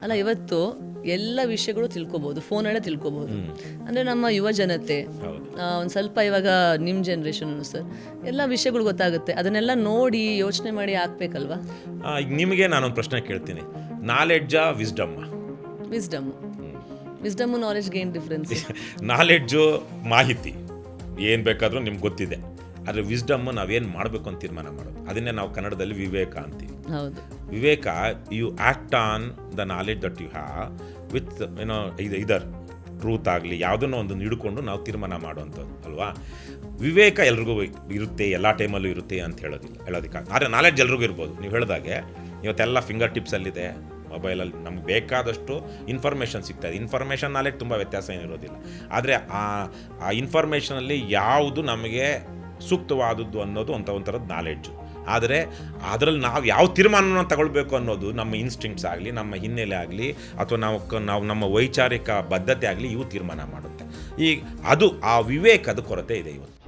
ಅಲ್ಲ ಇವತ್ತು ಎಲ್ಲ ವಿಷಯಗಳು ತಿಳ್ಕೊಬೋದು, ಫೋನಲ್ಲೇ ತಿಳ್ಕೊಬೋದು. ಅಂದರೆ ನಮ್ಮ ಯುವ ಜನತೆ ಒಂದು ಸ್ವಲ್ಪ ಇವಾಗ ನಿಮ್ಮ ಜನ್ರೇಷನ್ ಸರ್ ಎಲ್ಲ ವಿಷಯಗಳು ಗೊತ್ತಾಗುತ್ತೆ, ಅದನ್ನೆಲ್ಲ ನೋಡಿ ಯೋಚನೆ ಮಾಡಿ ಹಾಕ್ಬೇಕಲ್ವಾ. ಈಗ ನಿಮಗೆ ನಾನೊಂದು ಪ್ರಶ್ನೆ ಕೇಳ್ತೀನಿ, ನಾಲೆಡ್ಜಾ ವಿಸ್ಡಮ್ಮಾ? ವಿಸ್ಡಮ್ಮು ನಾಲೆಜ್ಗೆ ಏನು ಡಿಫ್ರೆನ್ಸ್? ನಾಲೆಡ್ಜು ಮಾಹಿತಿ ಏನು ಬೇಕಾದರೂ ನಿಮ್ಗೆ ಗೊತ್ತಿದೆ, ಆದರೆ ವಿಸ್ಡಮ್ಮು ನಾವೇನು ಮಾಡಬೇಕು ಅಂತ ತೀರ್ಮಾನ ಮಾಡೋದು, ಅದನ್ನೇ ನಾವು ಕನ್ನಡದಲ್ಲಿ ವಿವೇಕ ಅಂತೀವಿ. ಹೌದು, ವಿವೇಕ you act on the knowledge that you have with either truth ಆಗಲಿ ಯಾವುದನ್ನೋ ಒಂದು ಹಿಡ್ಕೊಂಡು ನಾವು ತೀರ್ಮಾನ ಮಾಡುವಂಥದ್ದು ಅಲ್ವಾ. ವಿವೇಕ ಎಲ್ರಿಗೂ ಇರುತ್ತೆ, ಎಲ್ಲ ಟೈಮಲ್ಲೂ ಇರುತ್ತೆ ಅಂತ ಹೇಳೋದಕ್ಕೆ, ಆದರೆ ನಾಲೆಡ್ಜ್ ಎಲ್ರಿಗೂ ಇರ್ಬೋದು. ನೀವು ಹೇಳಿದಾಗೆ ಇವತ್ತೆಲ್ಲ ಫಿಂಗರ್ ಟಿಪ್ಸಲ್ಲಿದೆ, ಮೊಬೈಲಲ್ಲಿ ನಮ್ಗೆ ಬೇಕಾದಷ್ಟು ಇನ್ಫಾರ್ಮೇಷನ್ ಸಿಗ್ತಾಯಿದೆ. ಇನ್ಫಾರ್ಮೇಷನ್ ನಾಲೆಡ್ಜ್ ತುಂಬ ವ್ಯತ್ಯಾಸ ಏನಿರೋದಿಲ್ಲ, ಆದರೆ ಆ ಇನ್ಫಾರ್ಮೇಷನಲ್ಲಿ ಯಾವುದು ನಮಗೆ ಸೂಕ್ತವಾದದ್ದು ಅನ್ನೋದು ಒಂಥರದ ನಾಲೆಡ್ಜು. ಆದರೆ ಅದರಲ್ಲಿ ನಾವು ಯಾವ ತೀರ್ಮಾನವನ್ನು ತಗೊಳ್ಬೇಕು ಅನ್ನೋದು ನಮ್ಮ ಇನ್ಸ್ಟಿಂಕ್ಟ್ಸ್ ಆಗಲಿ, ನಮ್ಮ ಹಿನ್ನೆಲೆ ಆಗಲಿ, ಅಥವಾ ನಾವು ನಮ್ಮ ವೈಚಾರಿಕ ಬದ್ಧತೆ ಆಗಲಿ, ಇವು ತೀರ್ಮಾನ ಮಾಡುತ್ತೆ. ಈಗ ಅದು ಆ ವಿವೇಕದ ಕೊರತೆ ಇದೆ ಇವತ್ತು.